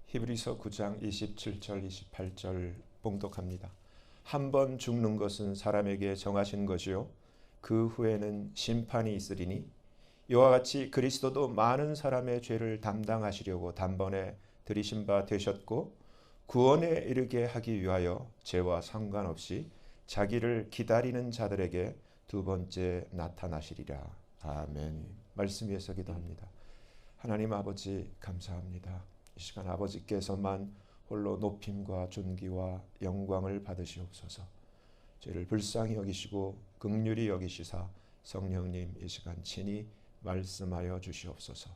히브리서 9장 27절 28절 봉독합니다. 한 번 죽는 것은 사람에게 정하신 것이요 그 후에는 심판이 있으리니 이와 같이 그리스도도 많은 사람의 죄를 담당하시려고 단번에 들이신 바 되셨고 구원에 이르게 하기 위하여 죄와 상관없이 자기를 기다리는 자들에게 두 번째 나타나시리라. 아멘. 말씀 위에서 기도합니다. 하나님 아버지 감사합니다. 이 시간 아버지께서만 홀로 높임과 존귀와 영광을 받으시옵소서. 죄를 불쌍히 여기시고 긍휼히 여기시사 성령님 이 시간 친히 말씀하여 주시옵소서.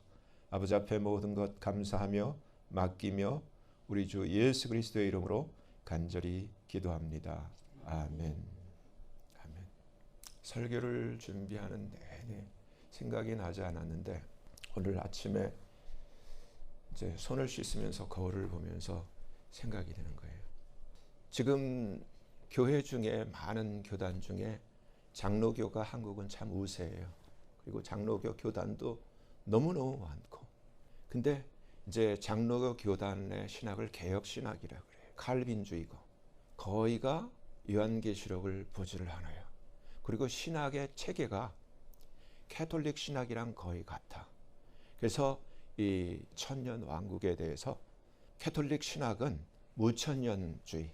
아버지 앞에 모든 것 감사하며 맡기며 우리 주 예수 그리스도의 이름으로 간절히 기도합니다. 아멘. 아멘. 설교를 준비하는 내내 생각이 나지 않았는데 오늘 아침에 이제 손을 씻으면서 거울을 보면서 생각이 드는 거예요. 지금 교회 중에 많은 교단 중에 장로교가 한국은 참 우세해요. 그리고 장로교 교단도 너무너무 많고, 근데 이제 장로교 교단의 신학을 개혁신학이라고 그래요. 칼빈주의고 거의가 요한계시록을 보지를 않아요. 그리고 신학의 체계가 캐톨릭 신학이랑 거의 같아. 그래서 이 천년 왕국에 대해서 캐톨릭 신학은 무천년주의,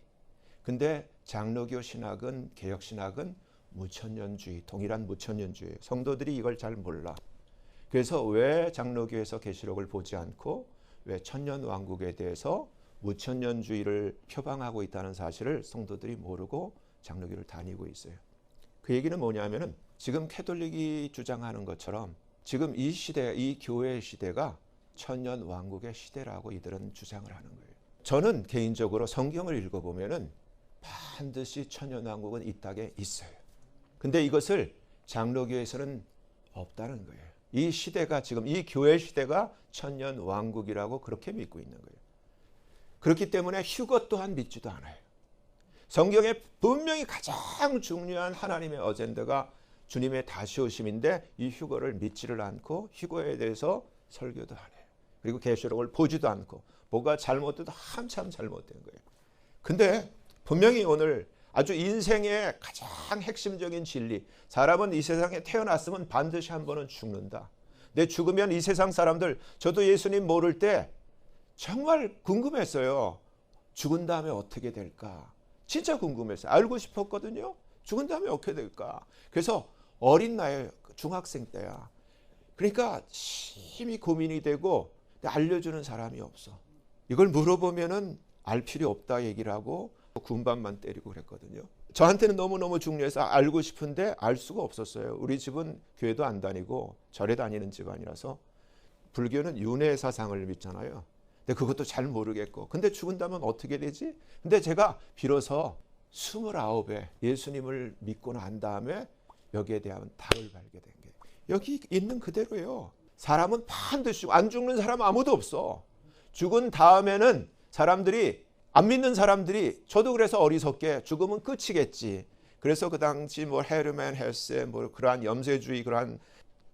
근데 장로교 신학은 개혁 신학은 무천년주의, 동일한 무천년주의. 성도들이 이걸 잘 몰라. 그래서 왜 장로교에서 계시록을 보지 않고 왜 천년 왕국에 대해서 무천년주의를 표방하고 있다는 사실을 성도들이 모르고 장로교를 다니고 있어요. 그 얘기는 뭐냐면은 지금 캐톨릭이 주장하는 것처럼 지금 이 시대, 이 교회의 시대가 천년 왕국의 시대라고 이들은 주장을 하는 거예요. 저는 개인적으로 성경을 읽어보면은 반드시 천년 왕국은 이 땅에 있어요. 근데 이것을 장로교에서는 없다는 거예요. 이 시대가 지금 이 교회 시대가 천년 왕국이라고 그렇게 믿고 있는 거예요. 그렇기 때문에 휴거 또한 믿지도 않아요. 성경에 분명히 가장 중요한 하나님의 어젠다가 주님의 다시 오심인데 이 휴거를 믿지를 않고 휴거에 대해서 설교도 안 해요. 그리고 계시록을 보지도 않고 뭐가 잘못돼도 한참 잘못된 거예요. 근데 분명히 오늘 아주 인생의 가장 핵심적인 진리, 사람은 이 세상에 태어났으면 반드시 한 번은 죽는다. 내 죽으면 이 세상 사람들, 저도 예수님 모를 때 정말 궁금했어요. 죽은 다음에 어떻게 될까? 진짜 궁금했어요. 알고 싶었거든요. 죽은 다음에 어떻게 될까? 그래서 어린 나이 중학생 때야. 그러니까 심히 고민이 되고 알려주는 사람이 없어. 이걸 물어보면은 알 필요 없다 얘기를 하고 군밤만 때리고 그랬거든요. 저한테는 너무너무 중요해서 알고 싶은데 알 수가 없었어요. 우리 집은 교회도 안 다니고 절에 다니는 집안이라서 불교는 윤회 사상을 믿잖아요. 근데 그것도 잘 모르겠고, 근데 죽은다면 어떻게 되지? 근데 제가 비로소 29에 예수님을 믿고 난 다음에 여기에 대한 답을 알게 된 게 여기 있는 그대로예요. 사람은 반드시 안 죽는 사람 아무도 없어. 죽은 다음에는 사람들이 안 믿는 사람들이, 저도 그래서 어리석게 죽으면 끝이겠지. 그래서 그 당시 뭐 헤르만 헤세 뭐 그러한 염세주의 그러한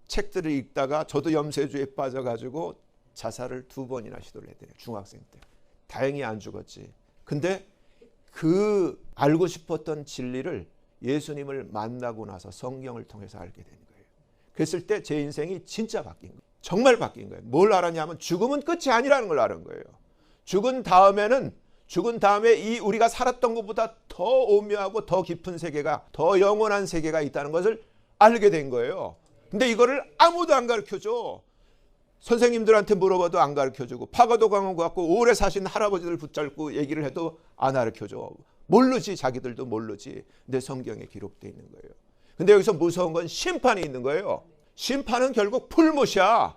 책들을 읽다가 저도 염세주의에 빠져가지고 자살을 2번이나 시도를 했대요. 중학생 때. 다행히 안 죽었지. 근데 그 알고 싶었던 진리를 예수님을 만나고 나서 성경을 통해서 알게 된 거예요. 그랬을 때 제 인생이 진짜 바뀐 거예요. 정말 바뀐 거예요. 뭘 알았냐면 죽음은 끝이 아니라는 걸 아는 거예요. 죽은 다음에 이 우리가 살았던 것보다 더 오묘하고 더 깊은 세계가, 더 영원한 세계가 있다는 것을 알게 된 거예요. 근데 이거를 아무도 안 가르쳐줘. 선생님들한테 물어봐도 안 가르쳐주고, 파가도 강원 갖고 오래 사신 할아버지들 붙잡고 얘기를 해도 안 가르쳐줘. 모르지, 자기들도 모르지. 근데 성경에 기록되어 있는 거예요. 근데 여기서 무서운 건 심판이 있는 거예요. 심판은 결국 풀못이야.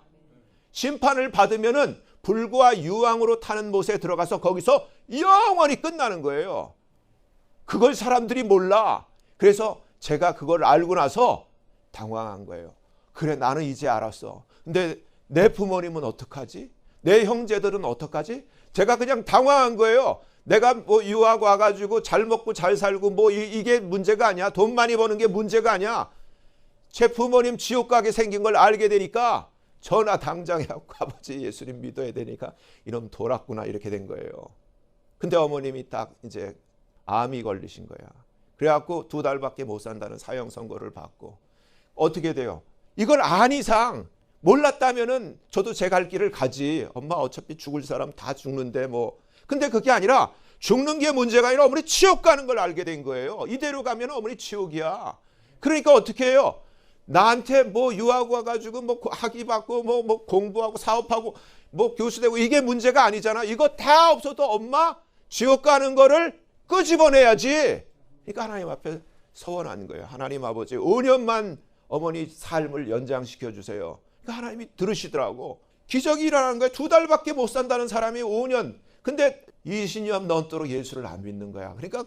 심판을 받으면은 불과 유황으로 타는 못에 들어가서 거기서 영원히 끝나는 거예요. 그걸 사람들이 몰라. 그래서 제가 그걸 알고 나서 당황한 거예요. 그래, 나는 이제 알았어. 근데 내 부모님은 어떡하지? 내 형제들은 어떡하지? 제가 그냥 당황한 거예요. 내가 뭐 유학 와가지고 잘 먹고 잘 살고 뭐 이게 문제가 아니야. 돈 많이 버는 게 문제가 아니야. 제 부모님 지옥 가게 생긴 걸 알게 되니까 전화 당장 해갖고 아버지 예수님 믿어야 되니까 이놈 돌았구나 이렇게 된 거예요. 근데 어머님이 딱 이제 암이 걸리신 거야. 그래갖고 2달밖에 못 산다는 사형 선고를 받고 어떻게 돼요? 이걸 안 이상 몰랐다면은 저도 제 갈 길을 가지. 엄마 어차피 죽을 사람 다 죽는데 뭐. 근데 그게 아니라 죽는 게 문제가 아니라 어머니 지옥 가는 걸 알게 된 거예요. 이대로 가면 어머니 지옥이야. 그러니까 어떻게 해요? 나한테 뭐 유학 와가지고 뭐 학위 받고 뭐 공부하고 사업하고 뭐 교수 되고 이게 문제가 아니잖아. 이거 다 없어도 엄마 지옥 가는 거를 끄집어내야지. 그러니까 하나님 앞에 서원한 거예요. 하나님 아버지 5년만 어머니 삶을 연장시켜 주세요. 그러니까 하나님이 들으시더라고. 기적이 일어나는 거예요. 2달밖에 못 산다는 사람이 5년. 근데 20년 넘도록 예수를 안 믿는 거야. 그러니까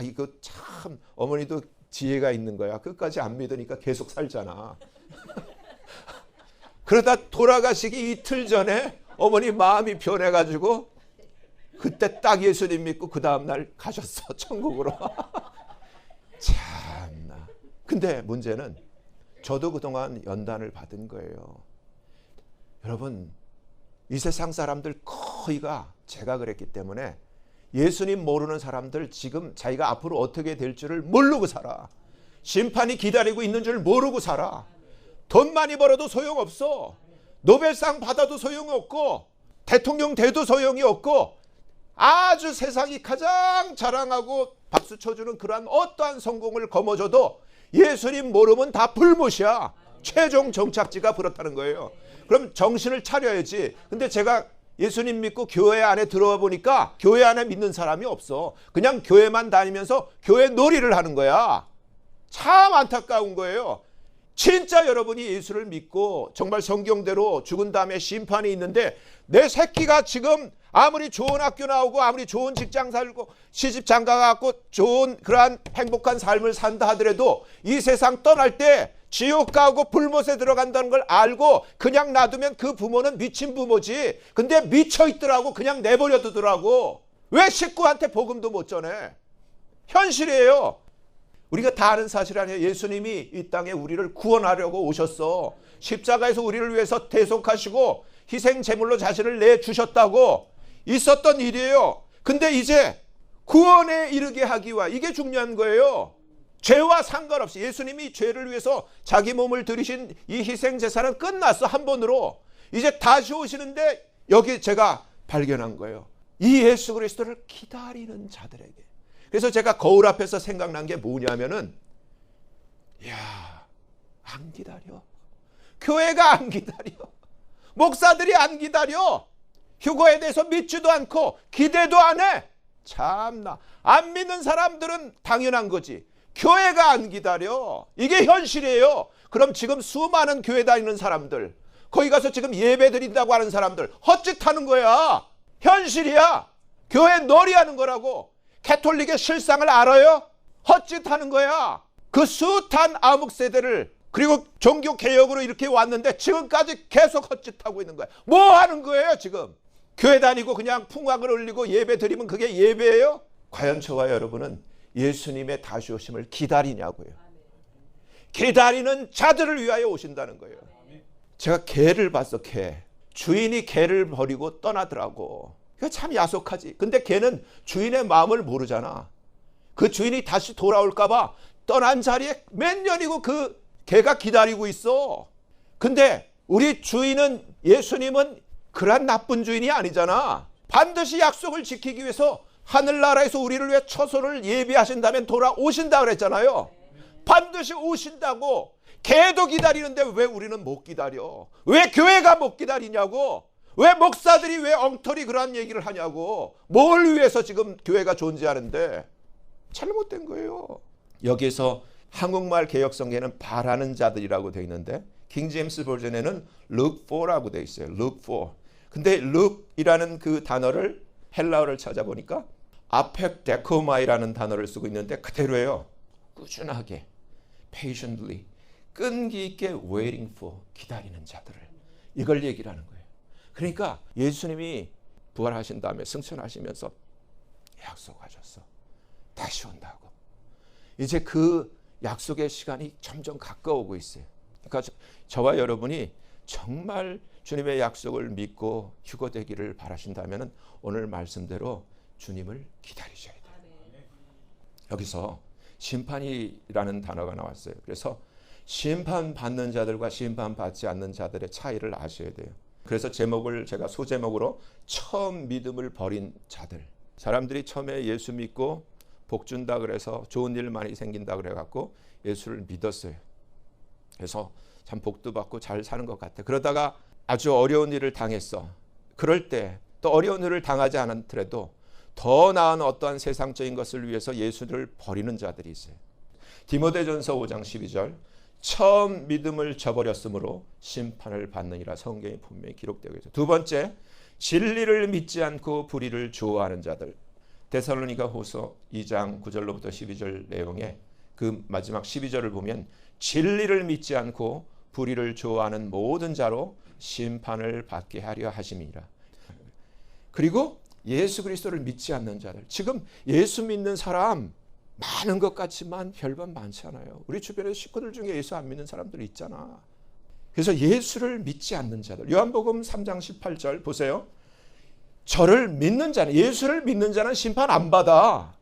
이거 참 어머니도 지혜가 있는 거야. 끝까지 안 믿으니까 계속 살잖아. 그러다 돌아가시기 이틀 전에 어머니 마음이 변해가지고 그때 딱 예수님 믿고 그 다음날 가셨어. 천국으로. 참나. 근데 문제는 저도 그동안 연단을 받은 거예요. 여러분 이 세상 사람들 거의가 제가 그랬기 때문에 예수님 모르는 사람들 지금 자기가 앞으로 어떻게 될 줄을 모르고 살아. 심판이 기다리고 있는 줄 모르고 살아. 돈 많이 벌어도 소용없어. 노벨상 받아도 소용이 없고 대통령 돼도 소용이 없고 아주 세상이 가장 자랑하고 박수 쳐주는 그러한 어떠한 성공을 거머쥐어도 예수님 모르면 다 불못이야. 최종 정착지가 그렇다는 거예요. 그럼 정신을 차려야지. 근데 제가 예수님 믿고 교회 안에 들어와 보니까 교회 안에 믿는 사람이 없어. 그냥 교회만 다니면서 교회 놀이를 하는 거야. 참 안타까운 거예요. 진짜 여러분이 예수를 믿고 정말 성경대로 죽은 다음에 심판이 있는데 내 새끼가 지금 아무리 좋은 학교 나오고 아무리 좋은 직장 살고 시집 장가 갖고 좋은 그러한 행복한 삶을 산다 하더라도 이 세상 떠날 때 지옥 가고 불못에 들어간다는 걸 알고 그냥 놔두면 그 부모는 미친 부모지. 근데 미쳐 있더라고. 그냥 내버려 두더라고. 왜 식구한테 복음도 못 전해? 현실이에요. 우리가 다 아는 사실 아니에요. 예수님이 이 땅에 우리를 구원하려고 오셨어. 십자가에서 우리를 위해서 대속하시고 희생 제물로 자신을 내주셨다고 있었던 일이에요. 근데 이제 구원에 이르게 하기 위하 이게 중요한 거예요. 죄와 상관없이 예수님이 죄를 위해서 자기 몸을 들이신 이 희생 제사는 끝났어. 한 번으로. 이제 다시 오시는데 여기 제가 발견한 거예요. 이 예수 그리스도를 기다리는 자들에게. 그래서 제가 거울 앞에서 생각난 게 뭐냐면은 안 기다려. 교회가 안 기다려. 목사들이 안 기다려. 휴거에 대해서 믿지도 않고 기대도 안 해. 참나. 안 믿는 사람들은 당연한 거지. 교회가 안 기다려. 이게 현실이에요. 그럼 지금 수많은 교회 다니는 사람들, 거기 가서 지금 예배 드린다고 하는 사람들 헛짓하는 거야. 현실이야. 교회 놀이하는 거라고. 캐톨릭의 실상을 알아요? 헛짓하는 거야. 그 숱한 암흑 세대를 그리고 종교 개혁으로 이렇게 왔는데 지금까지 계속 헛짓하고 있는 거야. 뭐 하는 거예요 지금? 교회 다니고 그냥 풍악을 흘리고 예배 드리면 그게 예배예요? 과연 저와 여러분은 예수님의 다시 오심을 기다리냐고요. 기다리는 자들을 위하여 오신다는 거예요. 제가 개를 봤어. 개. 주인이 개를 버리고 떠나더라고. 그게 참 야속하지. 근데 개는 주인의 마음을 모르잖아. 그 주인이 다시 돌아올까 봐 떠난 자리에 몇 년이고 그 개가 기다리고 있어. 근데 우리 주인은, 예수님은 그런 나쁜 주인이 아니잖아. 반드시 약속을 지키기 위해서 하늘나라에서 우리를 위해 처소를 예비하신다면 돌아오신다 그랬잖아요. 반드시 오신다고. 개도 기다리는데 왜 우리는 못 기다려? 왜 교회가 못 기다리냐고. 왜 목사들이 왜 엉터리 그런 얘기를 하냐고. 뭘 위해서 지금 교회가 존재하는데. 잘못된 거예요. 여기서 한국말 개역성경에는 바라는 자들이라고 되어 있는데 킹제임스 버전에는 look for라고 되어 있어요. look for. 근데 look이라는 그 단어를 헬라어를 찾아보니까 아펙데코마이라는 단어를 쓰고 있는데 그대로예요. 꾸준하게, patiently, 끈기 있게 waiting for, 기다리는 자들을. 이걸 얘기를 하는 거예요. 그러니까 예수님이 부활하신 다음에 승천하시면서 약속하셨어. 다시 온다고. 이제 그 약속의 시간이 점점 가까워오고 있어요. 그러니까 저와 여러분이 정말 주님의 약속을 믿고 휴거되기를 바라신다면 오늘 말씀대로 주님을 기다리셔야 돼요. 여기서 심판이라는 단어가 나왔어요. 그래서 심판받는 자들과 심판받지 않는 자들의 차이를 아셔야 돼요. 그래서 제목을 제가 소제목으로 처음 믿음을 버린 자들. 사람들이 처음에 예수 믿고 복 준다 그래서 좋은 일 많이 생긴다 그래갖고 예수를 믿었어요. 그래서 참 복도 받고 잘 사는 것 같아. 그러다가 아주 어려운 일을 당했어. 그럴 때 또 어려운 일을 당하지 않더라도 더 나은 어떠한 세상적인 것을 위해서 예수를 버리는 자들이 있어요. 디모데전서 5장 12절 처음 믿음을 저버렸으므로 심판을 받느니라 성경에 분명히 기록되고 있어요. 두 번째, 진리를 믿지 않고 불의를 좋아하는 자들. 데살로니가 후서 2장 9절로부터 12절 내용에 그 마지막 12절을 보면 진리를 믿지 않고 불의를 좋아하는 모든 자로 심판을 받게 하려 하심이라. 그리고 예수 그리스도를 믿지 않는 자들. 지금 예수 믿는 사람 많은 것 같지만 별반 많지 않아요. 우리 주변에 식구들 중에 예수 안 믿는 사람들이 있잖아. 그래서 예수를 믿지 않는 자들. 요한복음 3장 18절 보세요. 저를 믿는 자는, 예수를 믿는 자는 심판 안 받아.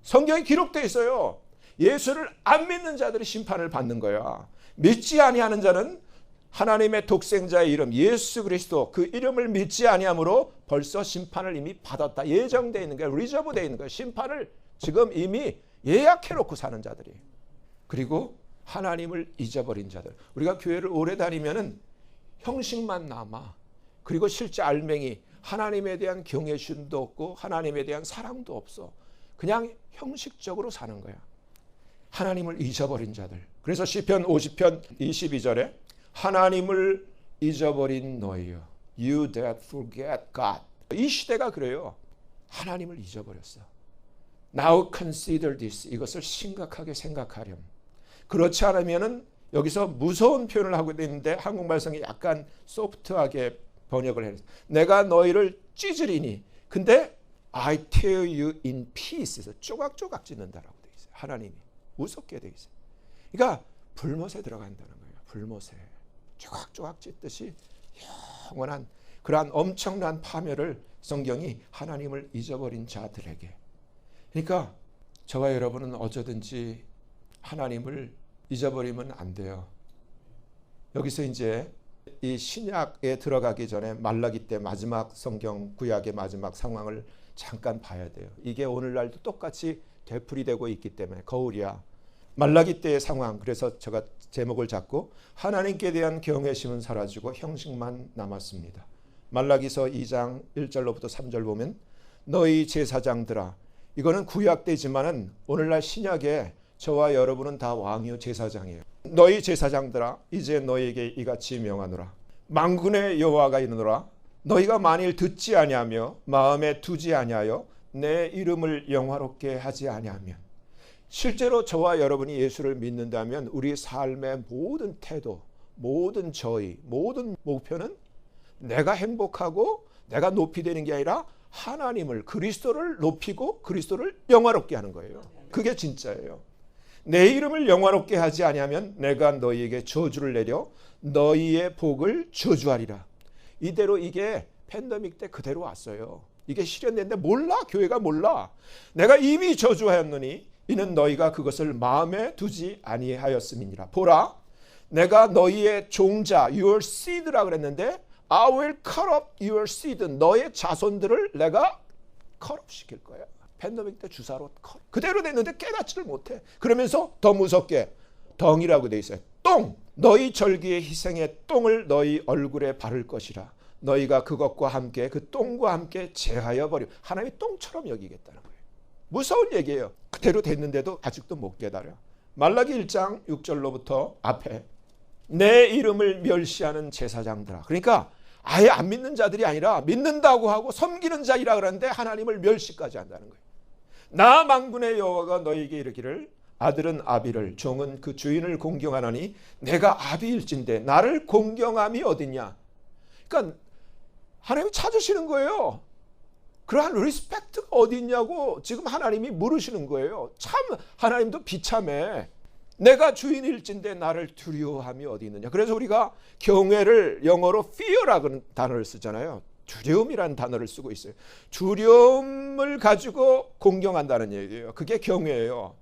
성경에 기록되어 있어요. 예수를 안 믿는 자들이 심판을 받는 거야. 믿지 아니하는 자는 하나님의 독생자의 이름 예수 그리스도 그 이름을 믿지 아니함으로 벌써 심판을 이미 받았다. 예정되어 있는 거야. 리저브되어 있는 거야. 심판을 지금 이미 예약해 놓고 사는 자들이. 그리고 하나님을 잊어버린 자들. 우리가 교회를 오래 다니면은 형식만 남아. 그리고 실제 알맹이 하나님에 대한 경외심도 없고 하나님에 대한 사랑도 없어. 그냥 형식적으로 사는 거야. 하나님을 잊어버린 자들. 그래서 시편 50편 22절에 하나님을 잊어버린 너희여, you that forget God. 이 시대가 그래요. 하나님을 잊어버렸어. Now consider this. 이것을 심각하게 생각하렴. 그렇지 않으면은 여기서 무서운 표현을 하고 있는데 한국말 성이 약간 소프트하게 번역을 해요. 내가 너희를 찢으리니. 근데 I tear you in pieces. 조각조각 찢는다라고 되어 있어요. 하나님이 무섭게 되어 있어요. 그러니까 불못에 들어간다는 거예요. 불못에 조각조각 찢듯이 영원한 그러한 엄청난 파멸을 성경이 하나님을 잊어버린 자들에게. 그러니까 저와 여러분은 어쩌든지 하나님을 잊어버리면 안 돼요. 여기서 이제 이 신약에 들어가기 전에 말라기 때 마지막 성경 구약의 마지막 상황을 잠깐 봐야 돼요. 이게 오늘날도 똑같이 되풀이되고 있기 때문에 거울이야. 말라기 때의 상황. 그래서 제가 제목을 잡고 하나님께 대한 경외심은 사라지고 형식만 남았습니다. 말라기서 2장 1절로부터 3절 보면 너희 제사장들아. 이거는 구약 때지만은 오늘날 신약에 저와 여러분은 다 왕이요 제사장이에요. 너희 제사장들아 이제 너희에게 이같이 명하노라. 만군의 여호와가 이르노라. 너희가 만일 듣지 아니하며 마음에 두지 아니하여 내 이름을 영화롭게 하지 아니하면. 실제로 저와 여러분이 예수를 믿는다면 우리 삶의 모든 태도, 모든 저희, 모든 목표는 내가 행복하고 내가 높이 되는 게 아니라 하나님을, 그리스도를 높이고 그리스도를 영화롭게 하는 거예요. 그게 진짜예요. 내 이름을 영화롭게 하지 아니하면 내가 너희에게 저주를 내려 너희의 복을 저주하리라. 이대로 이게 팬데믹 때 그대로 왔어요. 이게 실현됐는데 몰라. 교회가 몰라. 내가 이미 저주하였노니 이는 너희가 그것을 마음에 두지 아니하였음이니라. 보라, 내가 너희의 종자 your seed라 그랬는데 I will cut up your seed. 너의 자손들을 내가 cut up 시킬 거야. 팬데믹 때 주사로 컷. 그대로 됐는데 깨닫지를 못해. 그러면서 더 무섭게 덩이라고 돼 있어요. 똥. 너희 절기의 희생의 똥을 너희 얼굴에 바를 것이라. 너희가 그것과 함께 그 똥과 함께 제하여 버려. 하나님이 똥처럼 여기겠다는 거예요. 무서운 얘기예요. 그대로 됐는데도 아직도 못 깨달아. 말라기 1장 6절로부터 앞에 내 이름을 멸시하는 제사장들아. 그러니까 아예 안 믿는 자들이 아니라 믿는다고 하고 섬기는 자이라 그러는데 하나님을 멸시까지 한다는 거예요. 나 만군의 여호와가 너희에게 이르기를 아들은 아비를 종은 그 주인을 공경하나니 내가 아비일진데 나를 공경함이 어디냐. 그러니까 하나님이 찾으시는 거예요. 그러한 리스펙트가 어디 있냐고 지금 하나님이 물으시는 거예요. 참 하나님도 비참해. 내가 주인일진데 나를 두려워함이 어디 있느냐. 그래서 우리가 경외를 영어로 fear라는 단어를 쓰잖아요. 두려움이라는 단어를 쓰고 있어요. 두려움을 가지고 공경한다는 얘기예요. 그게 경외예요.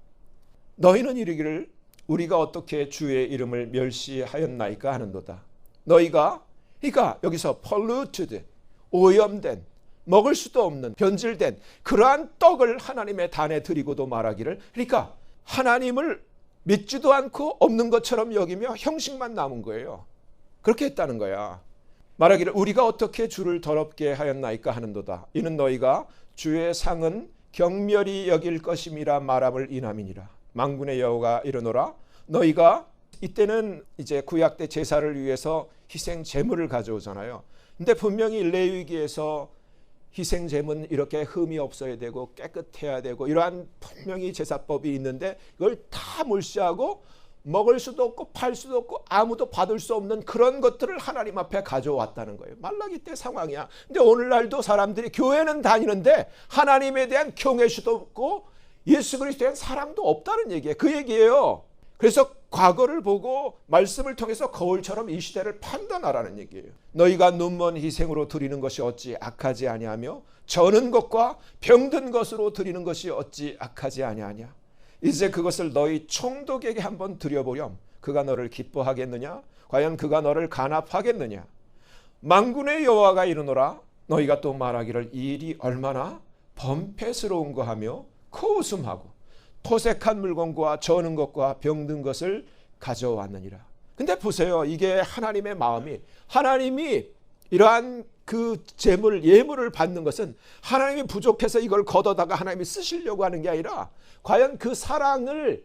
너희는 이르기를 우리가 어떻게 주의 이름을 멸시하였나이까 하는도다. 너희가 그러니까 여기서 polluted, 오염된, 먹을 수도 없는 변질된 그러한 떡을 하나님의 단에 드리고도 말하기를, 그러니까 하나님을 믿지도 않고 없는 것처럼 여기며 형식만 남은 거예요. 그렇게 했다는 거야. 말하기를 우리가 어떻게 주를 더럽게 하였나이까 하는도다. 이는 너희가 주의 상은 경멸히 여길 것임이라 말함을 인함이니라. 만군의 여호와가 이르노라. 너희가 이때는 이제 구약 때 제사를 위해서 희생 제물을 가져오잖아요. 근데 분명히 레위기에서 희생 제물은 이렇게 흠이 없어야 되고 깨끗해야 되고 이러한 분명히 제사법이 있는데 이걸 다 무시하고 먹을 수도 없고 팔 수도 없고 아무도 받을 수 없는 그런 것들을 하나님 앞에 가져왔다는 거예요. 말라기 때 상황이야. 근데 오늘날도 사람들이 교회는 다니는데 하나님에 대한 경외심도 없고 예수 그리스도에 대한 사랑도 없다는 얘기예요. 그 얘기예요. 그래서 과거를 보고 말씀을 통해서 거울처럼 이 시대를 판단하라는 얘기예요. 너희가 눈먼 희생으로 드리는 것이 어찌 악하지 아니하며 저는 것과 병든 것으로 드리는 것이 어찌 악하지 아니하냐. 이제 그것을 너희 총독에게 한번 드려보렴. 그가 너를 기뻐하겠느냐? 과연 그가 너를 간합하겠느냐? 만군의 여호와가 이르노라. 너희가 또 말하기를 이 일이 얼마나 범패스러운가 하며 코웃음하고 토색한 물건과 저는 것과 병든 것을 가져왔느니라. 근데 보세요. 이게 하나님의 마음이, 하나님이 이러한 그 재물, 예물을 받는 것은 하나님이 부족해서 이걸 걷어다가 하나님이 쓰시려고 하는 게 아니라 과연 그 사랑을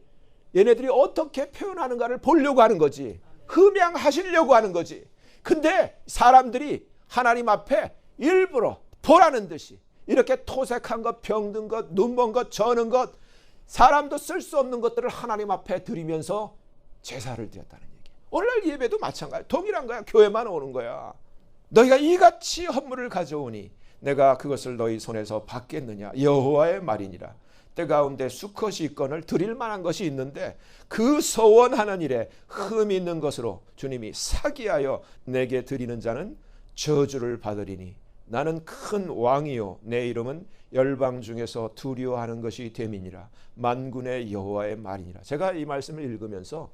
얘네들이 어떻게 표현하는가를 보려고 하는 거지. 흠양하시려고 하는 거지. 근데 사람들이 하나님 앞에 일부러 보라는 듯이 이렇게 토색한 것, 병든 것, 눈먼 것, 저는 것, 사람도 쓸 수 없는 것들을 하나님 앞에 드리면서 제사를 드렸다는 얘기예요. 오늘날 예배도 마찬가지, 동일한 거야. 교회만 오는 거야. 너희가 이같이 헌물을 가져오니 내가 그것을 너희 손에서 받겠느냐. 여호와의 말이니라. 때 가운데 수컷이 있거늘 드릴 만한 것이 있는데 그 서원하는 일에 흠이 있는 것으로 주님이 사기하여 내게 드리는 자는 저주를 받으리니 나는 큰 왕이요 내 이름은 열방 중에서 두려워하는 것이 됨이니라. 만군의 여호와의 말이니라. 제가 이 말씀을 읽으면서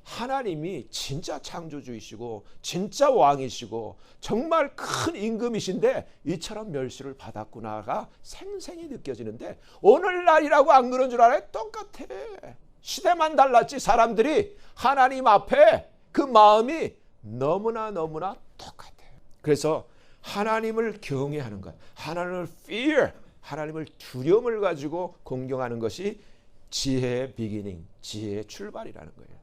하나님이 진짜 창조주이시고 진짜 왕이시고 정말 큰 임금이신데 이처럼 멸시를 받았구나가 생생히 느껴지는데 오늘날이라고 안 그런 줄 알아요? 똑같아. 시대만 달랐지 사람들이 하나님 앞에 그 마음이 너무나 똑같아요. 그래서 하나님을 경외하는 것, 하나님을 fear, 하나님을 두려움을 가지고 공경하는 것이 지혜의 비기닝, 지혜의 출발이라는 거예요.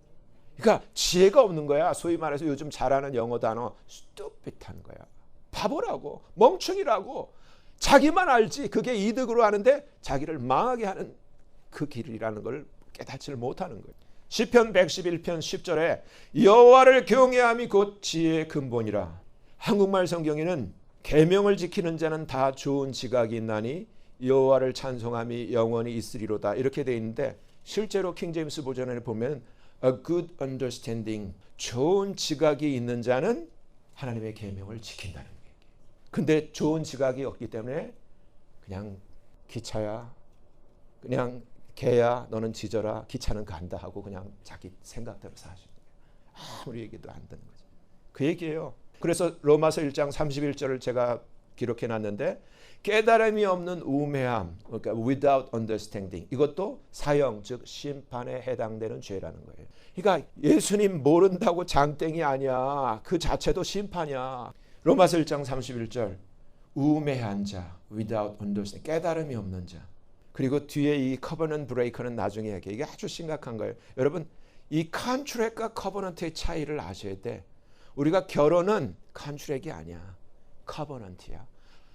그러니까 지혜가 없는 거야. 소위 말해서 요즘 잘하는 영어 단어 stupid한 거야. 바보라고, 멍청이라고. 자기만 알지 그게 이득으로 하는데 자기를 망하게 하는 그 길이라는 걸 깨닫지를 못하는 거예요. 시편 111편 10절에 여호와를 경외함이 곧 지혜의 근본이라. 한국말 성경에는 계명을 지키는 자는 다 좋은 지각이 있나니 여호와를 찬송함이 영원히 있으리로다 이렇게 돼 있는데 실제로 킹제임스 버전에 보면 a good understanding, 좋은 지각이 있는 자는 하나님의 계명을 지킨다는 얘기예요. 근데 좋은 지각이 없기 때문에 그냥 기차야, 그냥 개야 너는 짖어라, 기차는 간다 하고 그냥 자기 생각대로 사시는 거예요. 아무리 얘기도 안 듣는 거죠. 그 얘기예요. 그래서 로마서 1장 31절을 제가 기록해 놨는데 깨달음이 없는 우매함, 그러니까 without understanding, 이것도 사형, 즉 심판에 해당되는 죄라는 거예요. 그러니까 예수님 모른다고 장땡이 아니야. 그 자체도 심판이야. 로마서 1장 31절 우매한 자, without understanding, 깨달음이 없는 자. 그리고 뒤에 이 covenant breaker는 나중에 얘기해. 이게 아주 심각한 거예요. 여러분 이 contract과 covenant의 차이를 아셔야 돼. 우리가 결혼은 컨트랙이 아니야. 커버넌트야.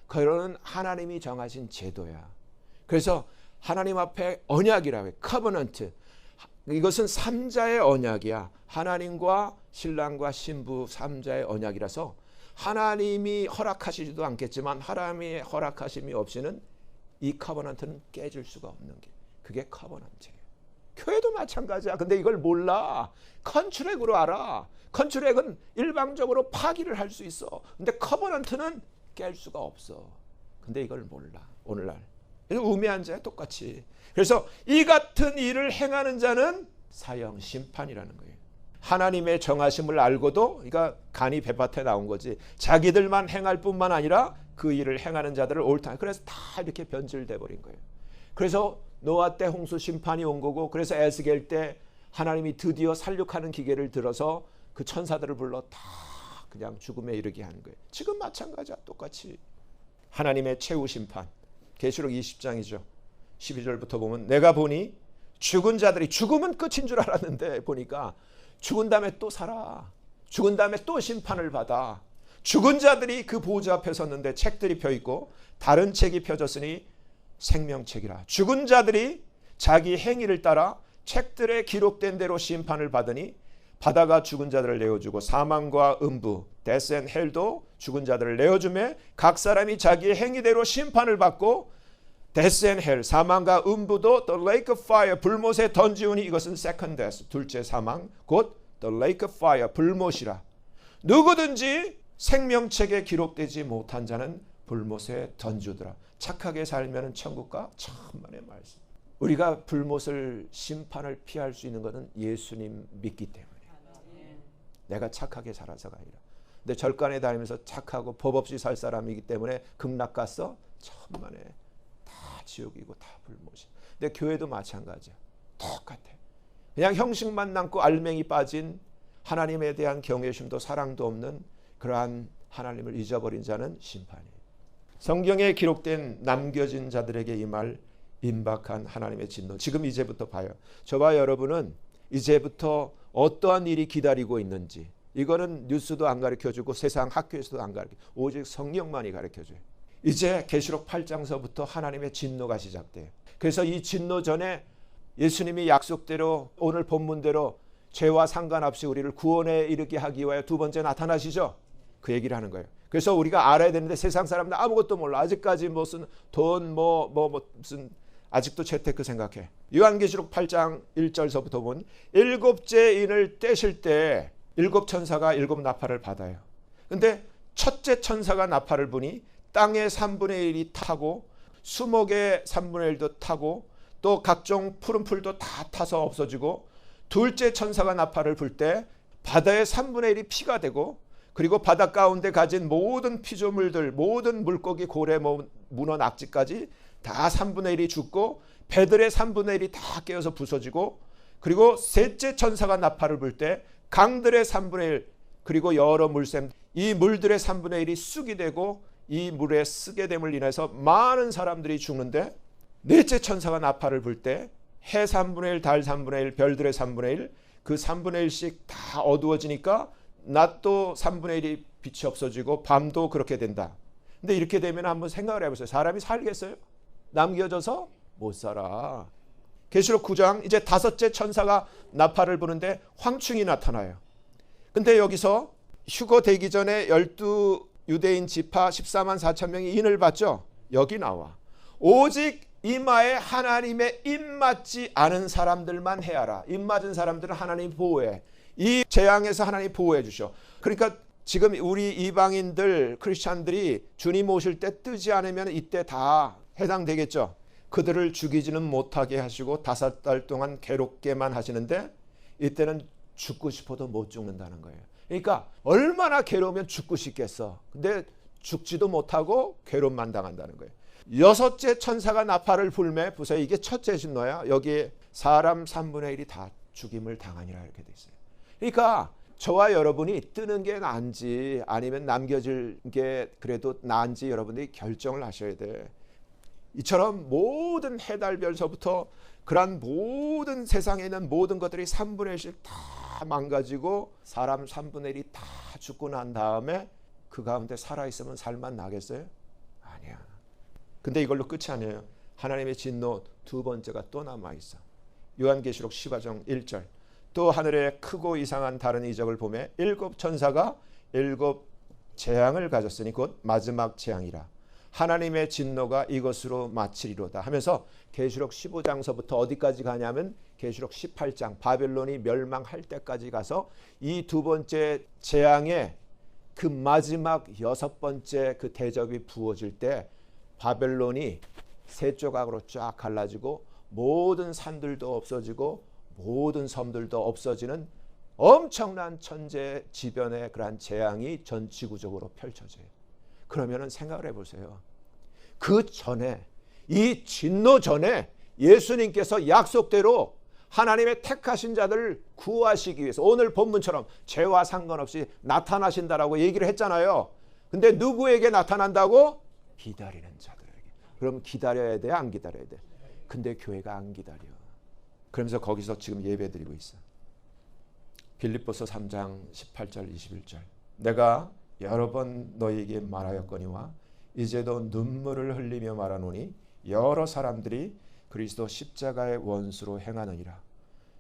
결혼은 하나님이 정하신 제도야. 그래서 하나님 앞에 언약이라고 해. 커버넌트. 이것은 3자의 언약이야. 하나님과 신랑과 신부 3자의 언약이라서 하나님이 허락하시지도 않겠지만 하나님의 허락하심이 없이는 이 커버넌트는 깨질 수가 없는 게 그게 커버넌트예요. 교회도 마찬가지야. 근데 이걸 몰라. 컨트랙으로 알아. 컨트랙은 일방적으로 파기를 할 수 있어. 근데 커버넌트는 깰 수가 없어. 근데 이걸 몰라. 오늘날. 그래서 우매한 자야 똑같이. 그래서 이 같은 일을 행하는 자는 사형 심판이라는 거예요. 하나님의 정하심을 알고도, 그러니까 간이 배밭에 나온 거지. 자기들만 행할 뿐만 아니라 그 일을 행하는 자들을 옳다. 그래서 다 이렇게 변질돼 버린 거예요. 그래서 노아 때 홍수 심판이 온 거고, 그래서 에스겔 때 하나님이 드디어 살육하는 기계를 들어서 그 천사들을 불러 다 그냥 죽음에 이르게 하는 거예요. 지금 마찬가지야. 똑같이. 하나님의 최후 심판. 계시록 20장이죠. 12절부터 보면 내가 보니 죽은 자들이, 죽음은 끝인 줄 알았는데 보니까 죽은 다음에 또 살아. 죽은 다음에 또 심판을 받아. 죽은 자들이 그 보좌 앞에 섰는데 책들이 펴있고 다른 책이 펴졌으니 생명책이라. 죽은 자들이 자기 행위를 따라 책들에 기록된 대로 심판을 받으니 바다가 죽은 자들을 내어주고 사망과 음부, 데스 앤 헬도 죽은 자들을 내어주매 각 사람이 자기의 행위대로 심판을 받고 데스 앤 헬, 사망과 음부도 the lake of fire, 불못에 던지우니 이것은 second death, 둘째 사망, 곧 the lake of fire, 불못이라. 누구든지 생명책에 기록되지 못한 자는 불못에 던지우더라. 착하게 살면 천국과 천만의 말씀. 우리가 불못을 심판을 피할 수 있는 것은 예수님 믿기 때문에. 내가 착하게 살아서가 아니라. 근데 절간에 다니면서 착하고 법 없이 살 사람이기 때문에 극락 갔어? 천만에. 다 지옥이고 다 불못이야. 근데 교회도 마찬가지야. 똑같아. 그냥 형식만 남고 알맹이 빠진, 하나님에 대한 경외심도 사랑도 없는 그러한 하나님을 잊어버린 자는 심판이에요. 성경에 기록된 남겨진 자들에게 이 말, 임박한 하나님의 진노. 지금 이제부터 봐요. 저와 여러분은 이제부터 어떠한 일이 기다리고 있는지, 이거는 뉴스도 안 가르쳐주고 세상 학교에서도 안 가르쳐. 오직 성령만이 가르쳐줘요. 이제 계시록 8장서부터 하나님의 진노가 시작돼요. 그래서 이 진노 전에 예수님이 약속대로, 오늘 본문대로 죄와 상관없이 우리를 구원에 이르게 하기 위하여 두 번째 나타나시죠. 그 얘기를 하는 거예요. 그래서 우리가 알아야 되는데 세상 사람들 아무것도 몰라. 아직까지 무슨 돈 무슨 아직도 재테크 생각해. 요한계시록 8장 1절서부터 보면 일곱째 인을 떼실 때 일곱 천사가 일곱 나팔을 받아요. 근데 첫째 천사가 나팔을 부니 땅의 3분의 1이 타고 수목의 3분의 1도 타고 또 각종 푸른 풀도 다 타서 없어지고, 둘째 천사가 나팔을 불 때 바다의 3분의 1이 피가 되고, 그리고 바다 가운데 가진 모든 피조물들, 모든 물고기, 고래, 문어, 낙지까지 다 3분의 1이 죽고 배들의 3분의 1이 다 깨어서 부서지고, 그리고 셋째 천사가 나팔을 불 때 강들의 3분의 1, 그리고 여러 물샘, 이 물들의 3분의 1이 쑥이 되고 이 물에 쓰게 됨을 인해서 많은 사람들이 죽는데, 넷째 천사가 나팔을 불 때 해 3분의 1, 달 3분의 1, 별들의 3분의 1, 그 3분의 1씩 다 어두워지니까 낮도 3분의 1이 빛이 없어지고 밤도 그렇게 된다. 근데 이렇게 되면 한번 생각을 해보세요. 사람이 살겠어요? 남겨져서 못 살아. 계시록 9장 이제 다섯째 천사가 나팔을 부는데 황충이 나타나요. 근데 여기서 휴거되기 전에 12 유대인 지파 14만 4천 명이 인을 받죠. 여기 나와. 오직 이마에 하나님의 입맞지 않은 사람들만 해하라. 입맞은 사람들은 하나님 보호해. 이 재앙에서 하나님 보호해 주셔. 그러니까 지금 우리 이방인들, 크리스찬들이 주님 오실 때 뜨지 않으면 이때 다 해당되겠죠. 그들을 죽이지는 못하게 하시고 5달 동안 괴롭게만 하시는데 이때는 죽고 싶어도 못 죽는다는 거예요. 그러니까 얼마나 괴로우면 죽고 싶겠어. 근데 죽지도 못하고 괴롭만 당한다는 거예요. 여섯째 천사가 나팔을 불매, 보세요. 이게 첫째 진노야. 여기에 사람 3분의 1이 다 죽임을 당하니라 이렇게 돼 있어요. 그러니까 저와 여러분이 뜨는 게 나은지 아니면 남겨질 게 그래도 나은지 여러분들이 결정을 하셔야 돼. 이처럼 모든 해달별서부터 그런 모든 세상에 있는 모든 것들이 3분의 1씩 다 망가지고 사람 3분의 1이 다 죽고 난 다음에 그 가운데 살아있으면 살만 나겠어요? 아니야. 근데 이걸로 끝이 아니에요. 하나님의 진노 두 번째가 또 남아있어. 요한계시록 15장 1절. 또 하늘에 크고 이상한 다른 이적을 보매 일곱 천사가 일곱 재앙을 가졌으니 곧 마지막 재앙이라. 하나님의 진노가 이것으로 마치리로다 하면서 계시록 15장서부터 어디까지 가냐면 계시록 18장 바벨론이 멸망할 때까지 가서 이 두 번째 재앙의 그 마지막 6번째 그 대접이 부어질 때 바벨론이 세 조각으로 쫙 갈라지고 모든 산들도 없어지고 모든 섬들도 없어지는 엄청난 천재지변의 그러한 재앙이 전 지구적으로 펼쳐져요. 그러면은 생각을 해보세요. 그 전에 이 진노 전에 예수님께서 약속대로 하나님의 택하신 자들을 구하시기 위해서 오늘 본문처럼 죄와 상관없이 나타나신다라고 얘기를 했잖아요. 근데 누구에게 나타난다고? 기다리는 자들에게. 그럼 기다려야 돼? 안 기다려야 돼? 근데 교회가 안 기다려. 그러면서 거기서 지금 예배드리고 있어. 빌립보서 3장 18절 21절 내가 여러 번 너희에게 말하였거니와 이제도 눈물을 흘리며 말하노니 여러 사람들이 그리스도 십자가의 원수로 행하느니라.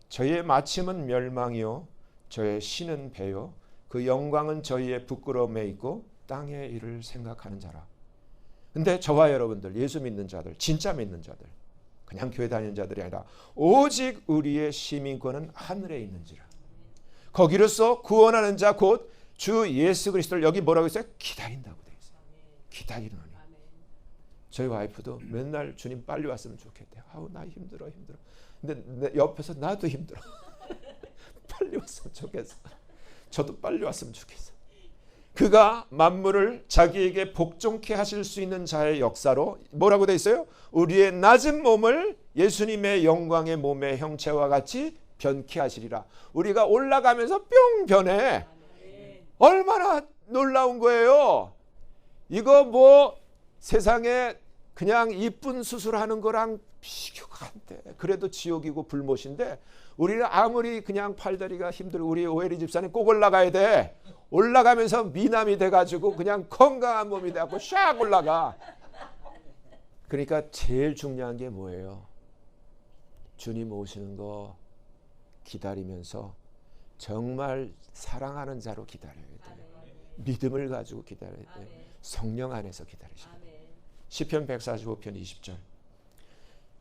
저희의 마침은 멸망이요 저의 신은 배요 그 영광은 저희의 부끄러움에 있고 땅의 일을 생각하는 자라. 근데 저와 여러분들 예수 믿는 자들 진짜 믿는 자들 그냥 교회 다니는 자들이 아니라 오직 우리의 시민권은 하늘에 있는지라. 거기로서 구원하는 자 곧 주 예수 그리스도를 여기 뭐라고 했어요? 기다린다고 되어 있어요. 기다리노니. 저희 와이프도 맨날 주님 빨리 왔으면 좋겠대요. 아우 나 힘들어. 근데 옆에서 나도 힘들어. 빨리 왔으면 좋겠어. 저도 빨리 왔으면 좋겠어. 그가 만물을 자기에게 복종케 하실 수 있는 자의 역사로 뭐라고 되어 있어요? 우리의 낮은 몸을 예수님의 영광의 몸의 형체와 같이 변케 하시리라. 우리가 올라가면서 뿅 변해. 얼마나 놀라운 거예요. 이거 뭐 세상에 그냥 이쁜 수술하는 거랑 비교가 안 돼. 그래도 지옥이고 불못인데 우리는 아무리 그냥 팔다리가 힘들고 우리 오해리 집사님 꼭 올라가야 돼. 올라가면서 미남이 돼가지고 그냥 건강한 몸이 돼갖고 샥 올라가. 그러니까 제일 중요한 게 뭐예요? 주님 오시는 거 기다리면서 정말 사랑하는 자로 기다려야 돼. 믿음을 가지고 기다려야 돼. 성령 안에서 기다리셔야 돼. 시편 145편 20절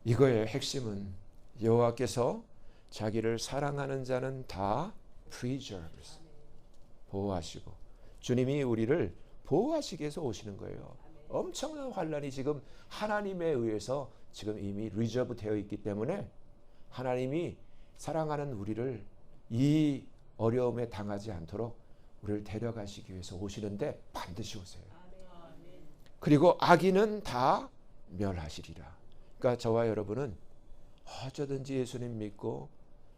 이거의 핵심은 여호와께서 자기를 사랑하는 자는 다 preserves 보호하시고 주님이 우리를 보호하시기 위해서 오시는 거예요. 엄청난 환란이 지금 하나님에 의해서 지금 이미 리저브 되어 있기 때문에 하나님이 사랑하는 우리를 이 어려움에 당하지 않도록 우리를 데려가시기 위해서 오시는데 반드시 오세요. 그리고 악인은 다 멸하시리라. 그러니까 저와 여러분은 어쩌든지 예수님 믿고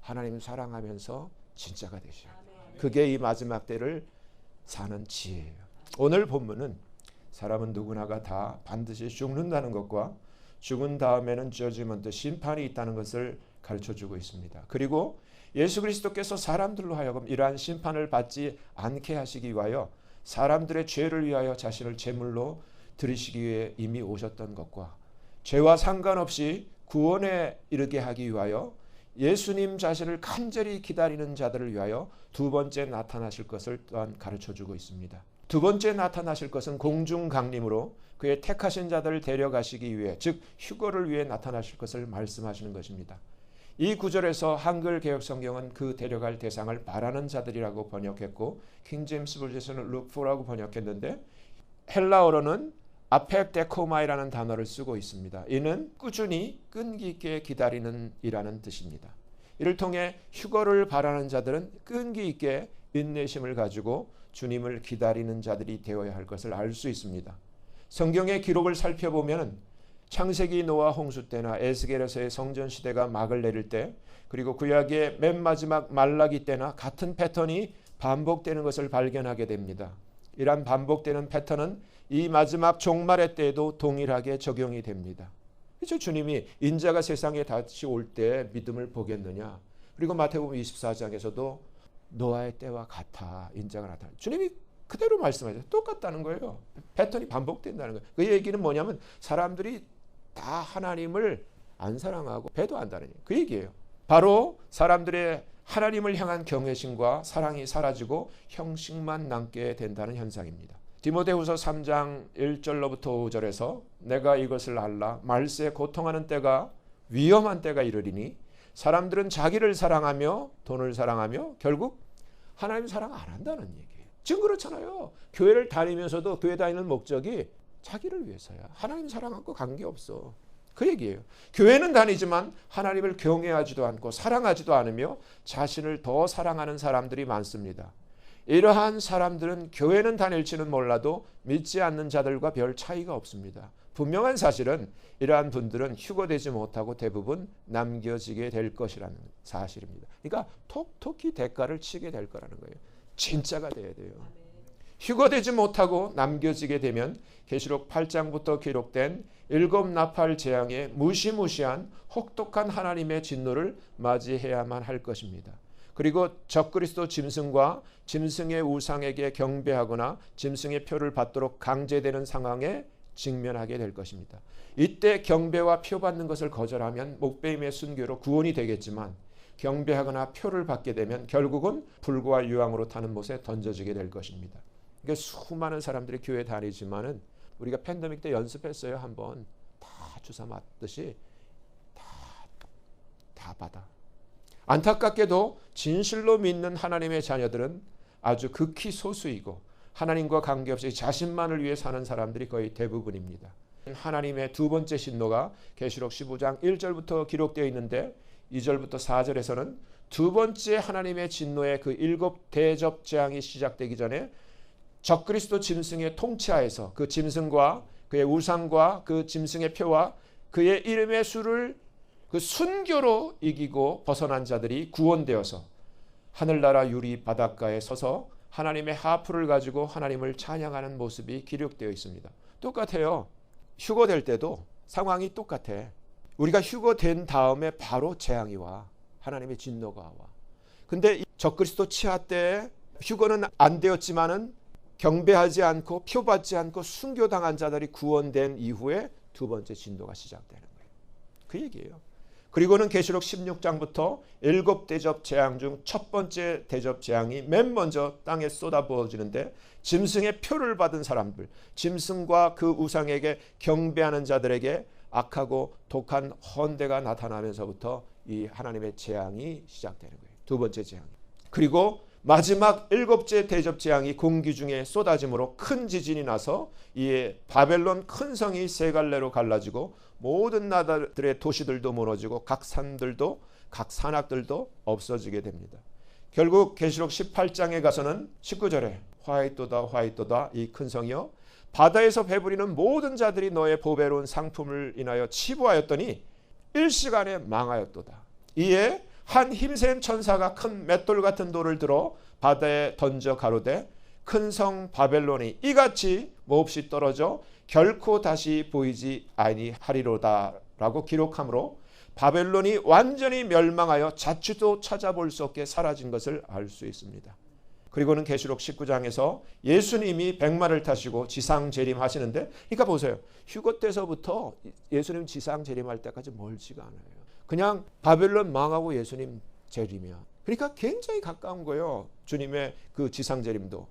하나님 사랑하면서 진짜가 되셔야 돼요. 그게 이 마지막 때를 사는 지혜예요. 오늘 본문은 사람은 누구나가 다 반드시 죽는다는 것과 죽은 다음에는 저지먼트 심판이 있다는 것을 가르쳐주고 있습니다. 그리고 예수 그리스도께서 사람들로 하여금 이러한 심판을 받지 않게 하시기 위하여 사람들의 죄를 위하여 자신을 제물로 드리시기 위해 이미 오셨던 것과 죄와 상관없이 구원에 이르게 하기 위하여 예수님 자신을 간절히 기다리는 자들을 위하여 두 번째 나타나실 것을 또한 가르쳐주고 있습니다. 두 번째 나타나실 것은 공중 강림으로 그의 택하신 자들을 데려가시기 위해 즉 휴거를 위해 나타나실 것을 말씀하시는 것입니다. 이 구절에서 한글 개역 성경은 그 데려갈 대상을 바라는 자들이라고 번역했고 킹제임스 버전에서는 look for라고 번역했는데 헬라어로는 아펙데코마이라는 단어를 쓰고 있습니다. 이는 꾸준히 끈기 있게 기다리는 이라는 뜻입니다. 이를 통해 휴거를 바라는 자들은 끈기 있게 인내심을 가지고 주님을 기다리는 자들이 되어야 할 것을 알 수 있습니다. 성경의 기록을 살펴보면 창세기 노아 홍수 때나 에스겔에서의 성전 시대가 막을 내릴 때 그리고 구약의 맨 마지막 말라기 때나 같은 패턴이 반복되는 것을 발견하게 됩니다. 이러한 반복되는 패턴은 이 마지막 종말의 때에도 동일하게 적용이 됩니다. 그렇죠? 주님이 인자가 세상에 다시 올 때 믿음을 보겠느냐. 그리고 마태복음 24장에서도 노아의 때와 같아 인자가 나타나. 주님이 그대로 말씀하셔요. 똑같다는 거예요. 패턴이 반복된다는 거예요. 그 얘기는 뭐냐면 사람들이 다 하나님을 안 사랑하고 배도 안다는 얘기예요. 그 얘기예요. 바로 사람들의 하나님을 향한 경외심과 사랑이 사라지고 형식만 남게 된다는 현상입니다. 디모데후서 3장 1절로부터 5절에서 내가 이것을 알라 말세에 고통하는 때가 위험한 때가 이르리니 사람들은 자기를 사랑하며 돈을 사랑하며 결국 하나님 사랑 안 한다는 얘기예요. 지금 그렇잖아요. 교회를 다니면서도 교회 다니는 목적이 자기를 위해서야. 하나님 사랑하고 관계없어. 그 얘기예요. 교회는 다니지만 하나님을 경외하지도 않고 사랑하지도 않으며 자신을 더 사랑하는 사람들이 많습니다. 이러한 사람들은 교회는 다닐지는 몰라도 믿지 않는 자들과 별 차이가 없습니다. 분명한 사실은 이러한 분들은 휴거되지 못하고 대부분 남겨지게 될 것이라는 사실입니다. 그러니까 톡톡히 대가를 치게 될 거라는 거예요. 진짜가 돼야 돼요. 휴거되지 못하고 남겨지게 되면 계시록 8장부터 기록된 7 나팔 재앙의 무시무시한 혹독한 하나님의 진노를 맞이해야만 할 것입니다. 그리고 적그리스도 짐승과 짐승의 우상에게 경배하거나 짐승의 표를 받도록 강제되는 상황에 직면하게 될 것입니다. 이때 경배와 표 받는 것을 거절하면 목배임의 순교로 구원이 되겠지만 경배하거나 표를 받게 되면 결국은 불과 유황으로 타는 못에 던져지게 될 것입니다. 그러니까 수많은 사람들이 교회 다니지만은 우리가 팬데믹 때 연습했어요. 한번 다 주사 맞듯이 다 받아. 안타깝게도 진실로 믿는 하나님의 자녀들은 아주 극히 소수이고 하나님과 관계없이 자신만을 위해 사는 사람들이 거의 대부분입니다. 하나님의 두 번째 진노가 계시록 15장 1절부터 기록되어 있는데 2절부터 4절에서는 두 번째 하나님의 진노의 그 7 대접 재앙이 시작되기 전에 적그리스도 짐승의 통치하에서 그 짐승과 그의 우상과 그 짐승의 표와 그의 이름의 수를 그 순교로 이기고 벗어난 자들이 구원되어서 하늘나라 유리 바닷가에 서서 하나님의 하프를 가지고 하나님을 찬양하는 모습이 기록되어 있습니다. 똑같아요. 휴거될 때도 상황이 똑같아. 우리가 휴거된 다음에 바로 재앙이 와. 하나님의 진노가 와. 근데 적그리스도 치하 때 휴거는 안 되었지만은 경배하지 않고 표받지 않고 순교당한 자들이 구원된 이후에 두 번째 진노가 시작되는 거예요. 그 얘기예요. 그리고는 계시록 16장부터 7 대접 재앙 중 첫 번째 대접 재앙이 맨 먼저 땅에 쏟아부어지는데 짐승의 표를 받은 사람들, 짐승과 그 우상에게 경배하는 자들에게 악하고 독한 헌대가 나타나면서부터 이 하나님의 재앙이 시작되는 거예요. 두 번째 재앙. 그리고 마지막 7째 대접 재앙이 공기 중에 쏟아짐으로 큰 지진이 나서 이 바벨론 큰 성이 세 갈래로 갈라지고 모든 나라들의 도시들도 무너지고 각 산들도 각 산악들도 없어지게 됩니다. 결국 계시록 18장에 가서는 19절에 화이토다 이 큰 성이여 바다에서 배부리는 모든 자들이 너의 보배로운 상품을 인하여 치부하였더니 일시간에 망하였도다. 이에 한 힘센 천사가 큰 맷돌 같은 돌을 들어 바다에 던져 가로되 큰 성 바벨론이 이같이 몹시 떨어져 결코 다시 보이지 아니하리로다 라고 기록하므로 바벨론이 완전히 멸망하여 자취도 찾아볼 수 없게 사라진 것을 알 수 있습니다. 그리고는 계시록 19장에서 예수님이 백마를 타시고 지상 재림하시는데 그러니까 보세요. 휴거 때서부터 예수님 지상 재림할 때까지 멀지가 않아요. 그냥 바벨론 망하고 예수님 재림이야. 그러니까 굉장히 가까운 거예요. 주님의 그 지상 재림도.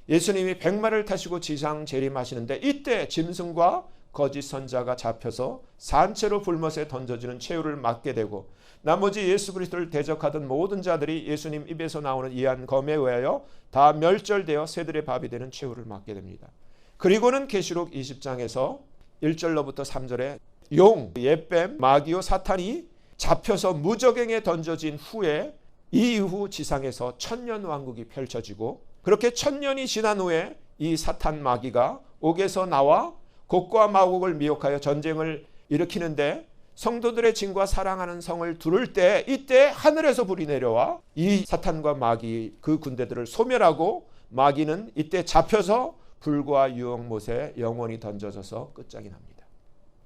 예수님이 백마를 타시고 지상 재림하시는데 이때 짐승과 거짓 선자가 잡혀서 산채로 불못에 던져지는 최후를 맞게 되고 나머지 예수 그리스도를 대적하던 모든 자들이 예수님 입에서 나오는 이한 검에 의하여 다 멸절되어 새들의 밥이 되는 최후를 맞게 됩니다. 그리고는 계시록 20장에서 1절로부터 3절에 용, 옛뱀, 마귀요 사탄이 잡혀서 무저갱에 던져진 후에 이 이후 지상에서 천년 왕국이 펼쳐지고 그렇게 천년이 지난 후에 이 사탄 마귀가 옥에서 나와 곡과 마곡을 미혹하여 전쟁을 일으키는데 성도들의 진과 사랑하는 성을 두를 때 이때 하늘에서 불이 내려와 이 사탄과 마귀 그 군대들을 소멸하고 마귀는 이때 잡혀서 불과 유황못에 영원히 던져져서 끝장이 납니다.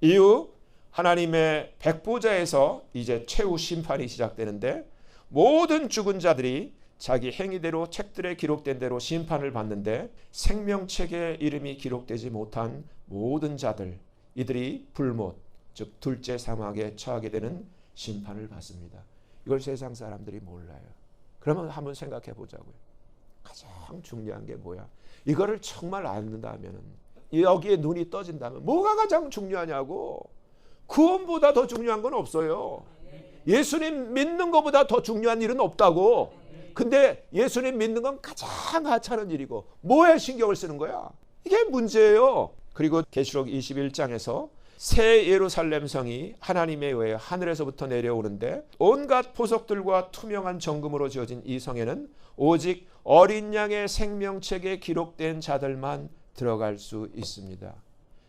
이후 하나님의 백보자에서 이제 최후 심판이 시작되는데 모든 죽은 자들이 자기 행위대로 책들에 기록된 대로 심판을 받는데 생명책에 이름이 기록되지 못한 모든 자들 이들이 불못 즉 둘째 사막에 처하게 되는 심판을 받습니다. 이걸 세상 사람들이 몰라요. 그러면 한번 생각해 보자고요. 가장 중요한 게 뭐야? 이거를 정말 안다면, 여기에 눈이 떠진다면 뭐가 가장 중요하냐고. 구원보다 더 중요한 건 없어요. 예수님 믿는 것보다 더 중요한 일은 없다고. 근데 예수님 믿는 건 가장 하찮은 일이고 뭐에 신경을 쓰는 거야? 이게 문제예요. 그리고 계시록 21장에서 새 예루살렘 성이 하나님의 의에 하늘에서부터 내려오는데 온갖 보석들과 투명한 정금으로 지어진 이 성에는 오직 어린 양의 생명책에 기록된 자들만 들어갈 수 있습니다.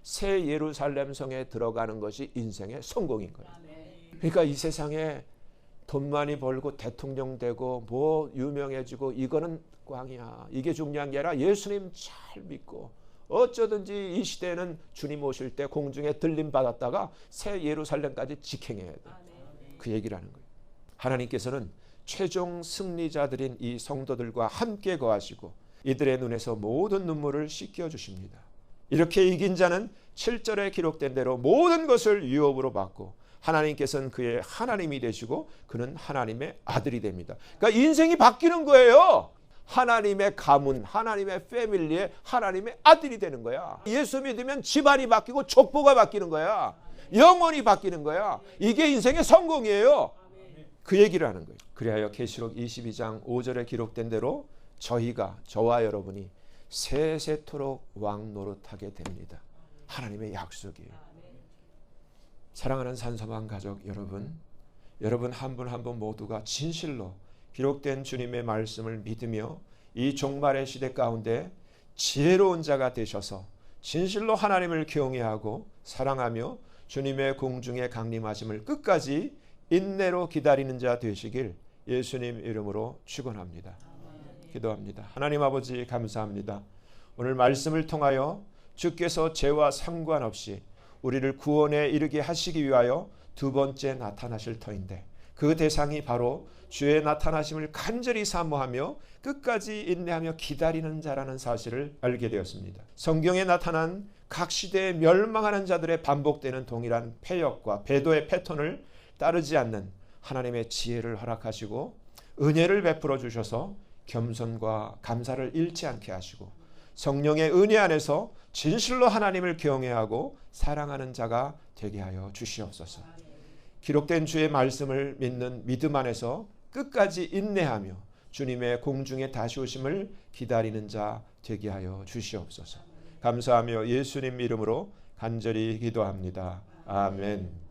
새 예루살렘 성에 들어가는 것이 인생의 성공인 거예요. 그러니까 이 세상에 돈 많이 벌고 대통령 되고 뭐 유명해지고 이거는 꽝이야. 이게 중요한 게 아니라 예수님 잘 믿고 어쩌든지 이 시대에는 주님 오실 때 공중에 들림 받았다가 새 예루살렘까지 직행해야 돼. 그 얘기를 하는 거예요. 하나님께서는 최종 승리자들인 이 성도들과 함께 거하시고 이들의 눈에서 모든 눈물을 씻겨 주십니다. 이렇게 이긴 자는 7절에 기록된 대로 모든 것을 유업으로 받고 하나님께서는 그의 하나님이 되시고 그는 하나님의 아들이 됩니다. 그러니까 인생이 바뀌는 거예요. 하나님의 가문, 하나님의 패밀리에 하나님의 아들이 되는 거야. 예수 믿으면 집안이 바뀌고 족보가 바뀌는 거야. 영혼이 바뀌는 거야. 이게 인생의 성공이에요. 그 얘기를 하는 거예요. 그리하여 계시록 22장 5절에 기록된 대로 저와 여러분이 세세토록 왕 노릇하게 됩니다. 하나님의 약속이에요. 사랑하는 산서방 가족 여러분 한 분 한 분 모두가 진실로 기록된 주님의 말씀을 믿으며 이 종말의 시대 가운데 지혜로운 자가 되셔서 진실로 하나님을 경외하고 사랑하며 주님의 공중에 강림하심을 끝까지 인내로 기다리는 자 되시길 예수님 이름으로 축원합니다. 기도합니다. 하나님 아버지 감사합니다. 오늘 말씀을 통하여 주께서 죄와 상관없이 우리를 구원에 이르게 하시기 위하여 두 번째 나타나실 터인데 그 대상이 바로 주의 나타나심을 간절히 사모하며 끝까지 인내하며 기다리는 자라는 사실을 알게 되었습니다. 성경에 나타난 각 시대에 멸망하는 자들의 반복되는 동일한 패역과 배도의 패턴을 따르지 않는 하나님의 지혜를 허락하시고 은혜를 베풀어 주셔서 겸손과 감사를 잃지 않게 하시고 성령의 은혜 안에서 진실로 하나님을 경외하고 사랑하는 자가 되게 하여 주시옵소서. 기록된 주의 말씀을 믿는 믿음 안에서 끝까지 인내하며 주님의 공중에 다시 오심을 기다리는 자 되게 하여 주시옵소서. 감사하며 예수님 이름으로 간절히 기도합니다. 아멘.